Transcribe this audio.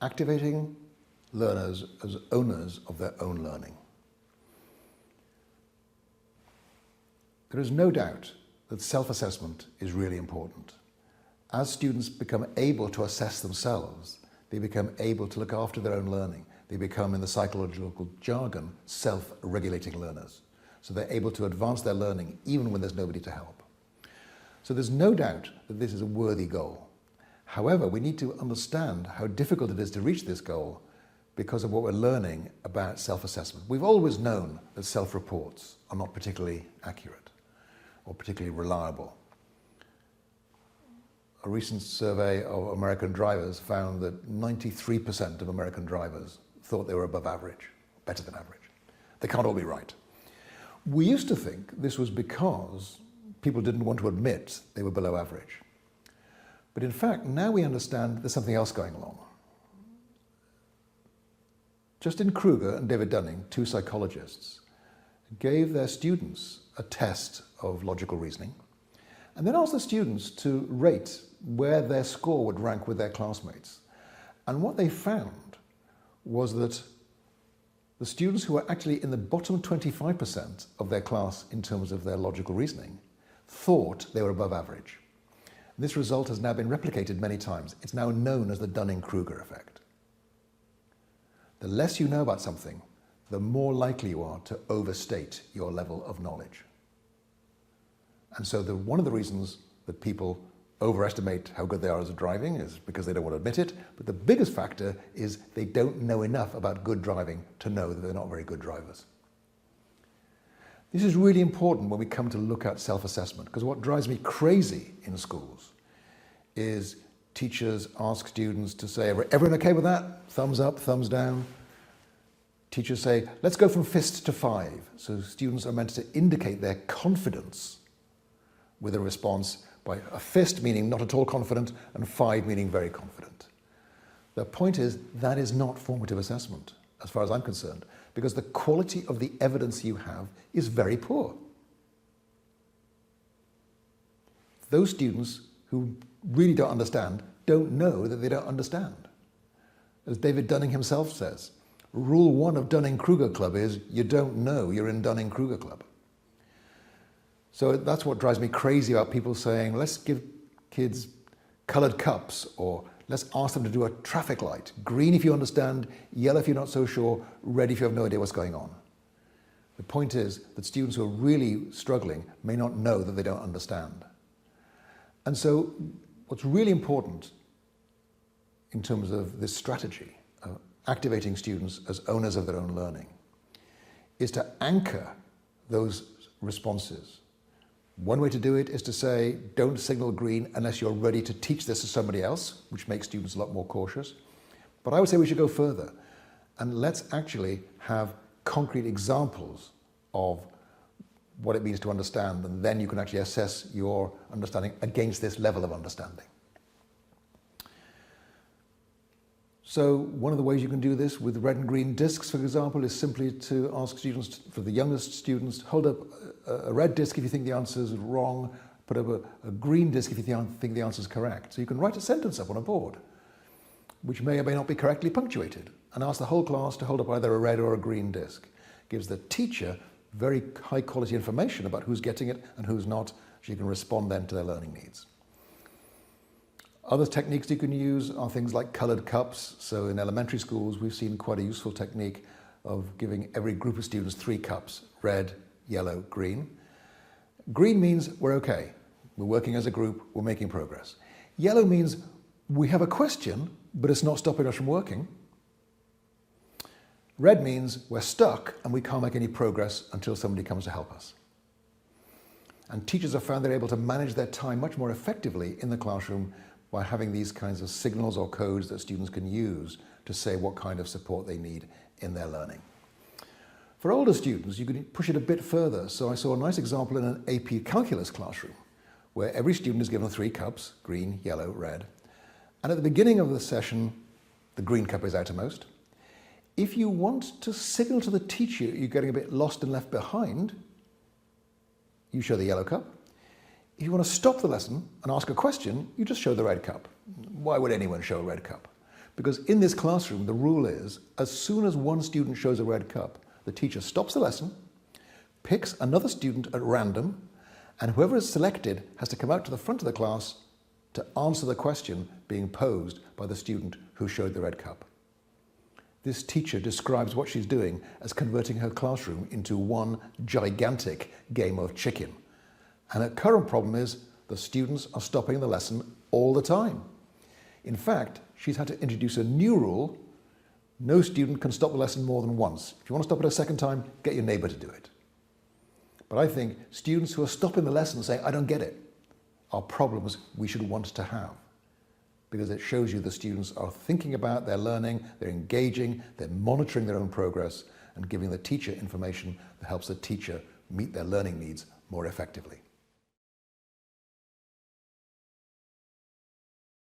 activating learners as owners of their own learning. There is no doubt that self-assessment is really important. As students become able to assess themselves, they become able to look after their own learning. They become, in the psychological jargon, self-regulating learners. So they're able to advance their learning even when there's nobody to help. So there's no doubt that this is a worthy goal. However, we need to understand how difficult it is to reach this goal because of what we're learning about self-assessment. We've always known that self-reports are not particularly accurate or particularly reliable. A recent survey of American drivers found that 93% of American drivers thought they were above average, better than average. They can't all be right. We used to think this was because people didn't want to admit they were below average. But in fact, now we understand there's something else going along. Justin Kruger and David Dunning, two psychologists, gave their students a test of logical reasoning and then asked the students to rate where their score would rank with their classmates. And what they found was that the students who were actually in the bottom 25% of their class in terms of their logical reasoning thought they were above average. This result has now been replicated many times. It's now known as the Dunning-Kruger effect. The less you know about something, the more likely you are to overstate your level of knowledge. And so one of the reasons that people overestimate how good they are as driving is because they don't want to admit it, but the biggest factor is they don't know enough about good driving to know that they're not very good drivers. This is really important when we come to look at self-assessment, because what drives me crazy in schools is teachers ask students to say, everyone okay with that? Thumbs up, thumbs down. Teachers say, let's go from fist to 5. So students are meant to indicate their confidence with a response by a fist meaning not at all confident and 5 meaning very confident. The point is that is not formative assessment, as far as I'm concerned, because the quality of the evidence you have is very poor. Those students who really don't understand don't know that they don't understand. As David Dunning himself says, rule 1 of Dunning-Kruger Club is you don't know you're in Dunning-Kruger Club. So that's what drives me crazy about people saying, let's give kids colored cups, or let's ask them to do a traffic light. Green if you understand, yellow if you're not so sure, red if you have no idea what's going on. The point is that students who are really struggling may not know that they don't understand. And so what's really important in terms of this strategy of activating students as owners of their own learning is to anchor those responses. One way to do it is to say, don't signal green unless you're ready to teach this to somebody else, which makes students a lot more cautious. But I would say we should go further and let's actually have concrete examples of what it means to understand, and then you can actually assess your understanding against this level of understanding. So one of the ways you can do this with red and green discs, for example, is simply to ask students, for the youngest students, hold up a red disc if you think the answer is wrong, put up a green disc if you think the answer is correct. So you can write a sentence up on a board, which may or may not be correctly punctuated, and ask the whole class to hold up either a red or a green disc. Gives the teacher very high quality information about who's getting it and who's not, so you can respond then to their learning needs. Other techniques you can use are things like colored cups. So in elementary schools, we've seen quite a useful technique of giving every group of students 3 cups, red, yellow, green. Green means we're okay. We're working as a group, we're making progress. Yellow means we have a question, but it's not stopping us from working. Red means we're stuck and we can't make any progress until somebody comes to help us. And teachers have found they're able to manage their time much more effectively in the classroom by having these kinds of signals or codes that students can use to say what kind of support they need in their learning. For older students, you can push it a bit further. So I saw a nice example in an AP calculus classroom where every student is given 3 cups, green, yellow, red. And at the beginning of the session, the green cup is outermost. If you want to signal to the teacher you're getting a bit lost and left behind, you show the yellow cup. If you want to stop the lesson and ask a question, you just show the red cup. Why would anyone show a red cup? Because in this classroom, the rule is, as soon as one student shows a red cup, the teacher stops the lesson, picks another student at random, and whoever is selected has to come out to the front of the class to answer the question being posed by the student who showed the red cup. This teacher describes what she's doing as converting her classroom into one gigantic game of chicken. And her current problem is the students are stopping the lesson all the time. In fact, she's had to introduce a new rule: no student can stop the lesson more than once. If you want to stop it a second time, get your neighbour to do it. But I think students who are stopping the lesson saying, I don't get it, are problems we should want to have, because it shows you the students are thinking about their learning, they're engaging, they're monitoring their own progress, and giving the teacher information that helps the teacher meet their learning needs more effectively.